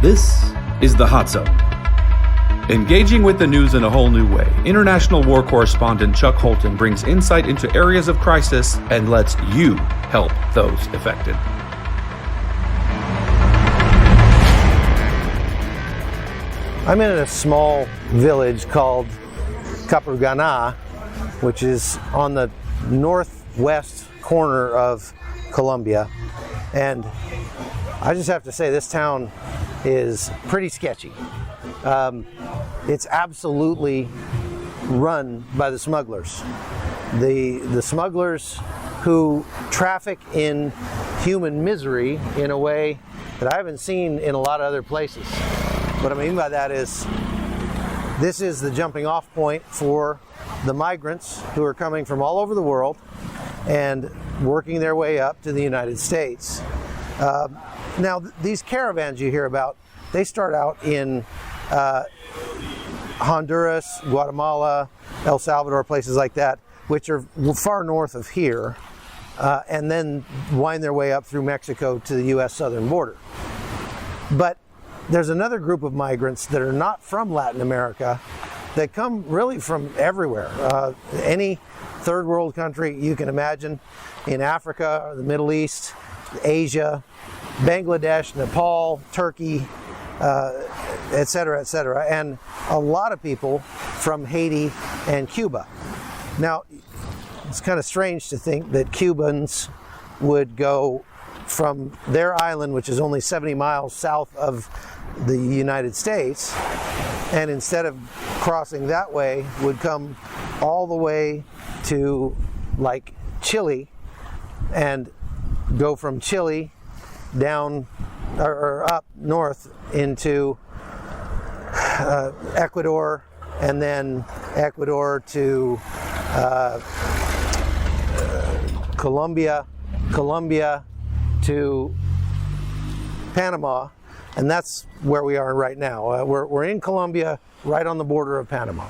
This is the Hot Zone. Engaging with the news in a whole new way, international war correspondent Chuck Holton brings insight into areas of crisis and lets you help those affected. I'm in a small village called Capurgana, which is on the northwest corner of Colombia. And I just have to say, this town is pretty sketchy. It's absolutely run by the smugglers. The smugglers who traffic in human misery in a way that I haven't seen in a lot of other places. What I mean by that is, this is the jumping off point for the migrants who are coming from all over the world and working their way up to the United States. Now, these caravans you hear about, they start out in Honduras, Guatemala, El Salvador, places like that, which are far north of here, and then wind their way up through Mexico to the U.S. southern border. But there's another group of migrants that are not from Latin America that come really from everywhere. Any third world country you can imagine, in Africa, the Middle East, Asia, Bangladesh, Nepal, Turkey, etc., etc., and a lot of people from Haiti and Cuba. Now, it's kind of strange to think that Cubans would go from their island, which is only 70 miles south of the United States, and instead of crossing that way, would come all the way to like Chile and go from Chile down or up north into Ecuador, and then Ecuador to Colombia to Panama, and that's where we are right now. We're in Colombia, right on the border of Panama.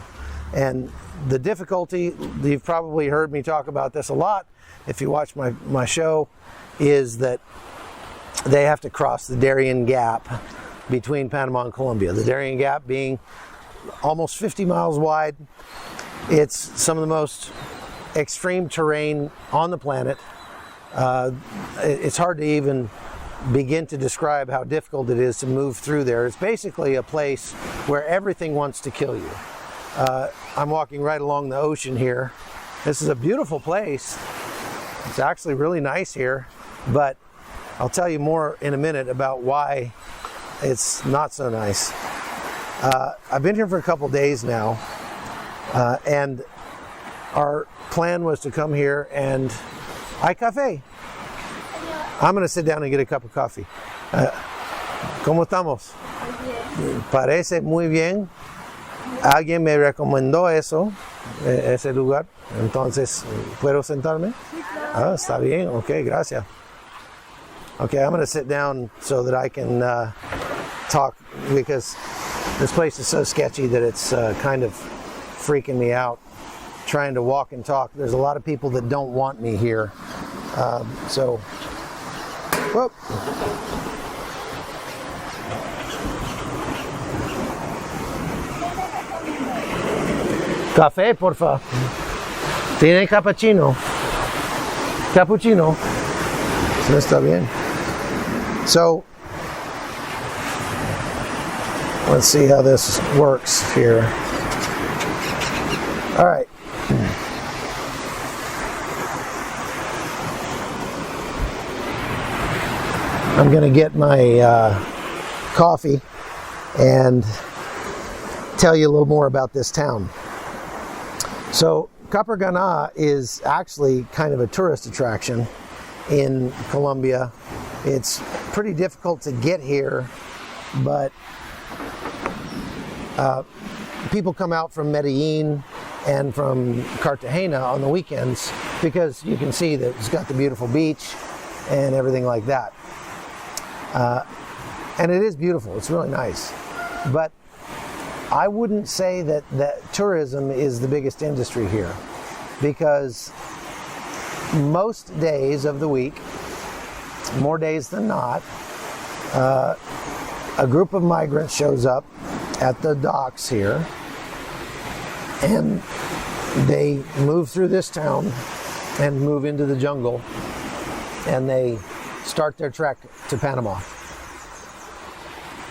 And the difficulty, you've probably heard me talk about this a lot if you watch my show, is that they have to cross the Darien Gap between Panama and Colombia. The Darien Gap being almost 50 miles wide. It's some of the most extreme terrain on the planet. It's hard to even begin to describe how difficult it is to move through there. It's basically a place where everything wants to kill you. I'm walking right along the ocean here. This is a beautiful place. It's actually really nice here, but I'll tell you more in a minute about why it's not so nice. I've been here for a couple days now, and our plan was to come here and hay café. I'm going to sit down and get a cup of coffee. ¿Cómo estamos? Parece muy bien. Alguien me recomendó ese lugar. Entonces, ¿puedo sentarme? Ah, está bien. Okay, gracias. Okay, I'm going to sit down so that I can talk, because this place is so sketchy that it's kind of freaking me out trying to walk and talk. There's a lot of people that don't want me here. Whoop. Café, por favor. ¿Tiene cappuccino? Cappuccino. Sí, está bien. So, let's see how this works here. All right. I'm going to get my coffee and tell you a little more about this town. So, Capurgana is actually kind of a tourist attraction in Colombia. It's pretty difficult to get here, but people come out from Medellin and from Cartagena on the weekends because you can see that it's got the beautiful beach and everything like that. And it is beautiful, it's really nice. But I wouldn't say that tourism is the biggest industry here, because most days of the week, more days than not, a group of migrants shows up at the docks here, and they move through this town and move into the jungle, and they start their trek to Panama.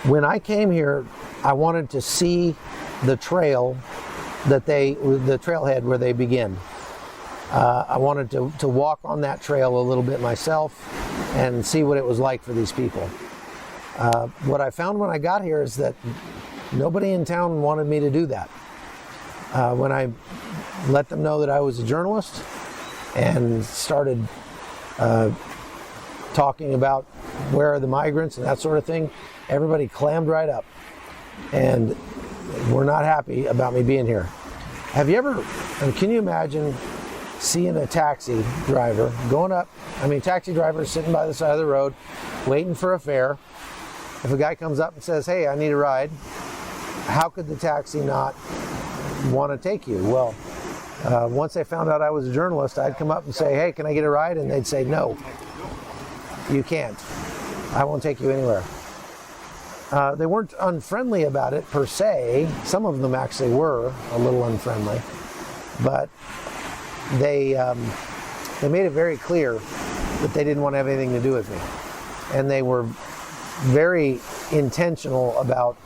When I came here, I wanted to see the trail the trailhead where they begin. I wanted to walk on that trail a little bit myself and see what it was like for these people. What I found when I got here is that nobody in town wanted me to do that. When I let them know that I was a journalist and started talking about where are the migrants and that sort of thing, everybody clammed right up and were not happy about me being here. Have you ever, can you imagine seeing a taxi driver going up, taxi drivers sitting by the side of the road waiting for a fare. If a guy comes up and says, hey, I need a ride, how could the taxi not want to take you? Well, once they found out I was a journalist, I'd come up and say, hey, can I get a ride? And they'd say, no, you can't. I won't take you anywhere. They weren't unfriendly about it per se. Some of them actually were a little unfriendly, but they made it very clear that they didn't want to have anything to do with me. And they were very intentional about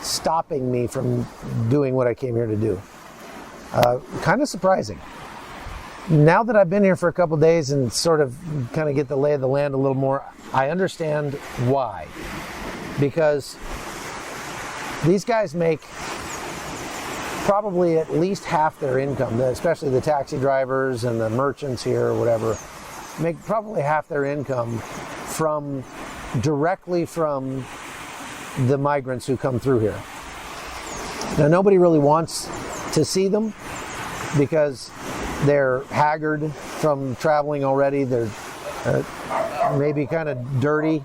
stopping me from doing what I came here to do. Kind of surprising. Now that I've been here for a couple days and sort of kind of get the lay of the land a little more, I understand why. Because these guys make probably at least half their income, especially the taxi drivers and the merchants here or whatever, make probably half their income directly from the migrants who come through here. Now, nobody really wants to see them because they're haggard from traveling already. They're maybe kind of dirty.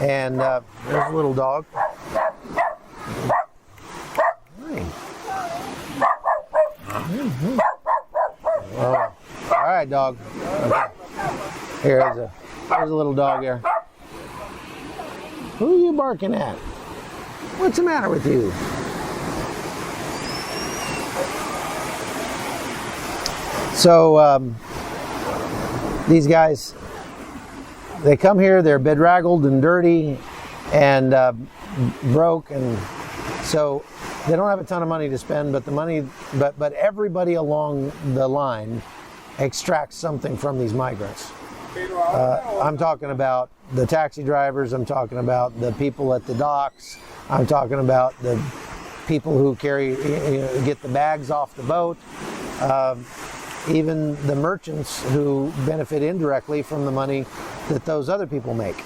And there's a little dog. Mm-hmm. All right, dog. Okay. Here's a little dog here. Who are you barking at? What's the matter with you? So these guys, they come here, they're bedraggled and dirty and broke, and so they don't have a ton of money to spend, but everybody along the line extracts something from these migrants. I'm talking about the taxi drivers, I'm talking about the people at the docks, I'm talking about the people who get the bags off the boat, even the merchants who benefit indirectly from the money that those other people make.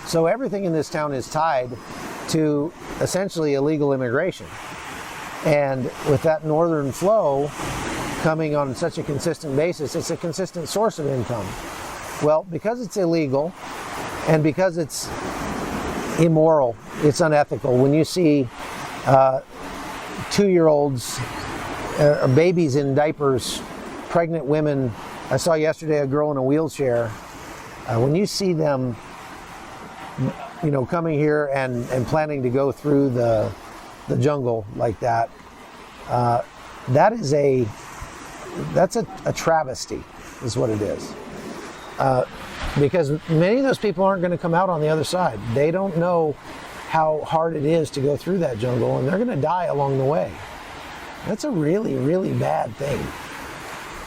So everything in this town is tied to essentially illegal immigration. And with that northern flow coming on such a consistent basis, it's a consistent source of income. Well, because it's illegal and because it's immoral, it's unethical. When you see 2-year-olds or babies in diapers, pregnant women, I saw yesterday a girl in a wheelchair. When you see them, coming here and planning to go through the jungle like that, that's a travesty, is what it is. Because many of those people aren't going to come out on the other side. They don't know how hard it is to go through that jungle, and they're going to die along the way. That's a really, really bad thing.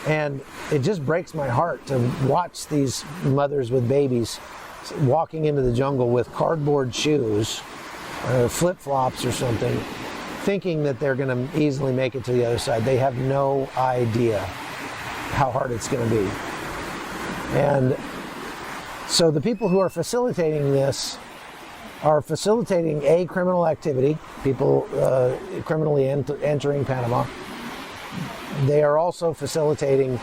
And it just breaks my heart to watch these mothers with babies walking into the jungle with cardboard shoes, flip-flops or something, thinking that they're going to easily make it to the other side. They have no idea how hard it's going to be. And so the people who are facilitating this are facilitating a criminal activity, people criminally entering Panama. They are also facilitating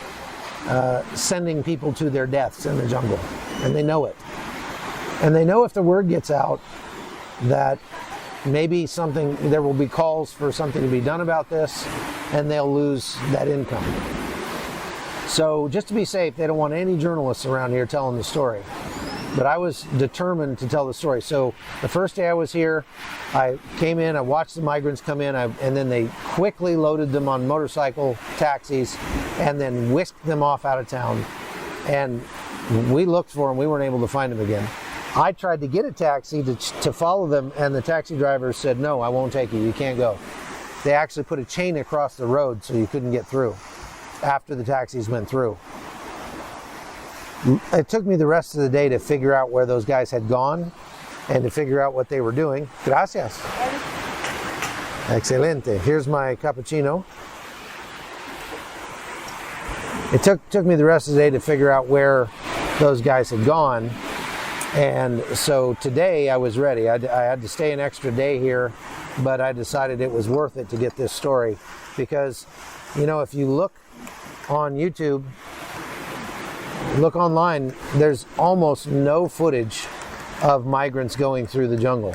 sending people to their deaths in the jungle, and they know it. And they know if the word gets out that maybe there will be calls for something to be done about this, and they'll lose that income. So just to be safe, they don't want any journalists around here telling the story. But I was determined to tell the story. So the first day I was here, I came in, I watched the migrants come in, and then they quickly loaded them on motorcycle taxis and then whisked them off out of town. And we looked for them, we weren't able to find them again. I tried to get a taxi to follow them, and the taxi driver said, no, I won't take you, you can't go. They actually put a chain across the road so you couldn't get through after the taxis went through. It took me the rest of the day to figure out where those guys had gone and to figure out what they were doing. Gracias. Excelente. Here's my cappuccino. It took me the rest of the day to figure out where those guys had gone. And so today I was ready. I had to stay an extra day here, but I decided it was worth it to get this story because, you know, if you look on YouTube, look online, there's almost no footage of migrants going through the jungle.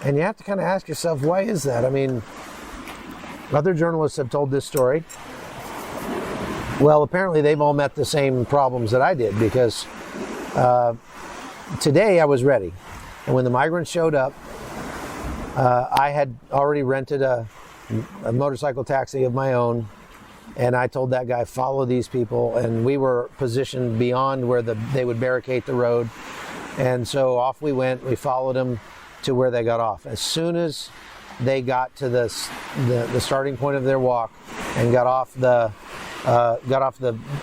And you have to kind of ask yourself, why is that? I mean, other journalists have told this story. Well, apparently they've all met the same problems that I did because today I was ready. And when the migrants showed up, I had already rented a motorcycle taxi of my own. And I told that guy, follow these people. And we were positioned beyond where they would barricade the road. And so off we went. We followed them to where they got off. As soon as they got to the starting point of their walk and got off the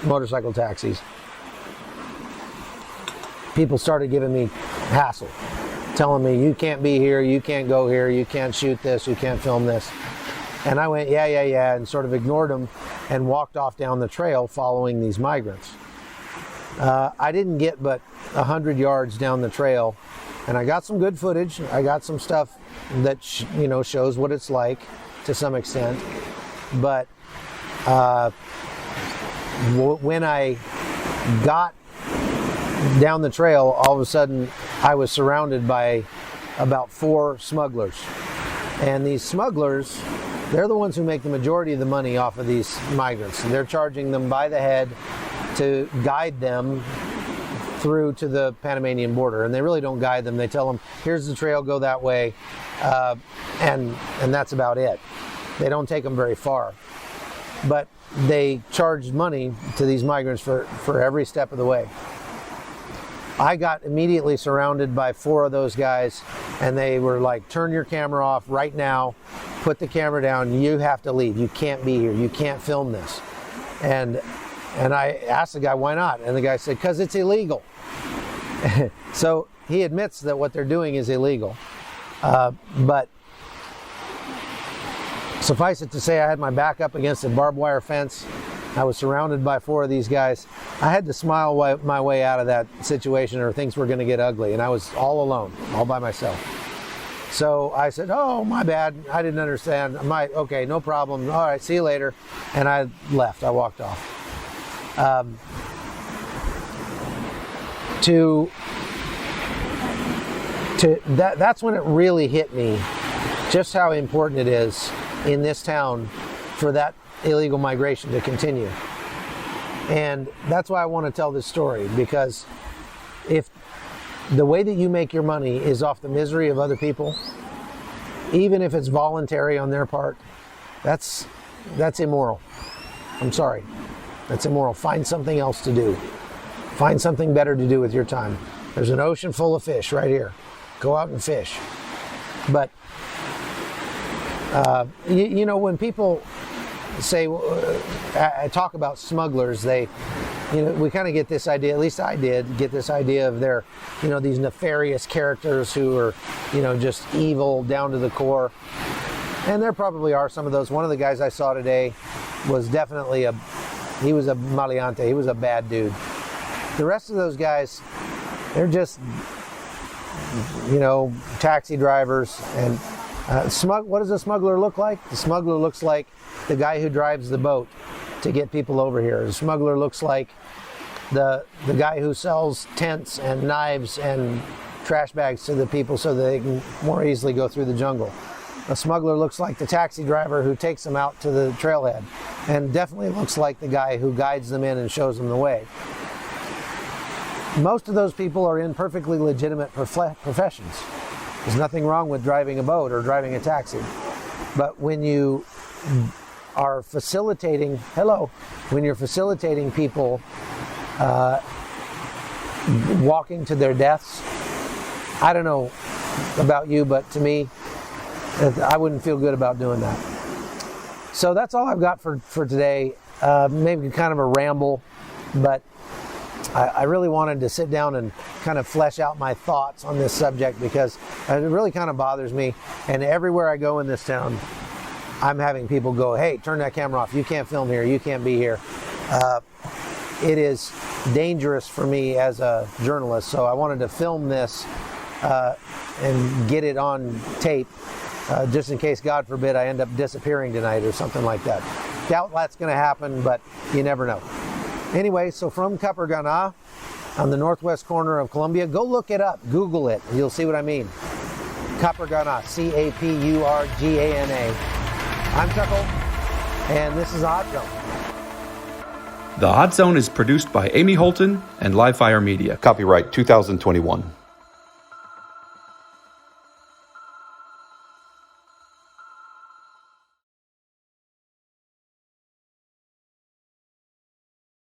motorcycle taxis, people started giving me hassle, telling me, you can't be here, you can't go here, you can't shoot this, you can't film this. And I went, yeah, and sort of ignored them and walked off down the trail following these migrants. I didn't get but 100 yards down the trail, and I got some good footage. I got some stuff that shows what it's like to some extent. But when I got down the trail, all of a sudden I was surrounded by about 4 smugglers. And these smugglers, they're the ones who make the majority of the money off of these migrants. They're charging them by the head to guide them through to the Panamanian border. And they really don't guide them. They tell them, here's the trail, go that way. And that's about it. They don't take them very far. But they charge money to these migrants for every step of the way. I got immediately surrounded by 4 of those guys, and they were like, turn your camera off right now, put the camera down, you have to leave, you can't be here, you can't film this. And I asked the guy, why not? And the guy said, because it's illegal. So he admits that what they're doing is illegal. But suffice it to say, I had my back up against a barbed wire fence. I was surrounded by 4 of these guys. I had to smile my way out of that situation or things were going to get ugly. And I was all alone, all by myself. So I said, oh, my bad. I didn't understand. Okay, no problem. All right, see you later. And I left. I walked off. That's when it really hit me just how important it is in this town for that illegal migration to continue. And that's why I want to tell this story, because if the way that you make your money is off the misery of other people, even if it's voluntary on their part, that's immoral. I'm sorry. That's immoral. Find something else to do. Find something better to do with your time. There's an ocean full of fish right here. Go out and fish. But when people say talk about smugglers, we kind of get this idea, at least I did get this idea of their these nefarious characters who are just evil down to the core, and there probably are some of those. One of the guys I saw today was definitely he was a maleante, he was a bad dude. The rest of those guys, they're just taxi drivers. And what does a smuggler look like? The smuggler looks like the guy who drives the boat to get people over here. The smuggler looks like the guy who sells tents and knives and trash bags to the people so that they can more easily go through the jungle. A smuggler looks like the taxi driver who takes them out to the trailhead, and definitely looks like the guy who guides them in and shows them the way. most of those people are in perfectly legitimate professions. There's nothing wrong with driving a boat or driving a taxi. But when you are facilitating, when you're facilitating people walking to their deaths, I don't know about you, but to me, I wouldn't feel good about doing that. So that's all I've got for today. Maybe kind of a ramble, but I really wanted to sit down and kind of flesh out my thoughts on this subject because it really kind of bothers me. And everywhere I go in this town, I'm having people go, hey, turn that camera off. You can't film here. You can't be here. It is dangerous for me as a journalist. So I wanted to film this and get it on tape just in case, God forbid, I end up disappearing tonight or something like that. Doubt that's going to happen, but you never know. Anyway, so from Capurgana on the northwest corner of Colombia, go look it up, Google it, and you'll see what I mean. Capurgana, Capurgana. I'm Chuck Holton, and this is The Hot Zone. The Hot Zone is produced by Amy Holton and Livefire Media. Copyright 2021.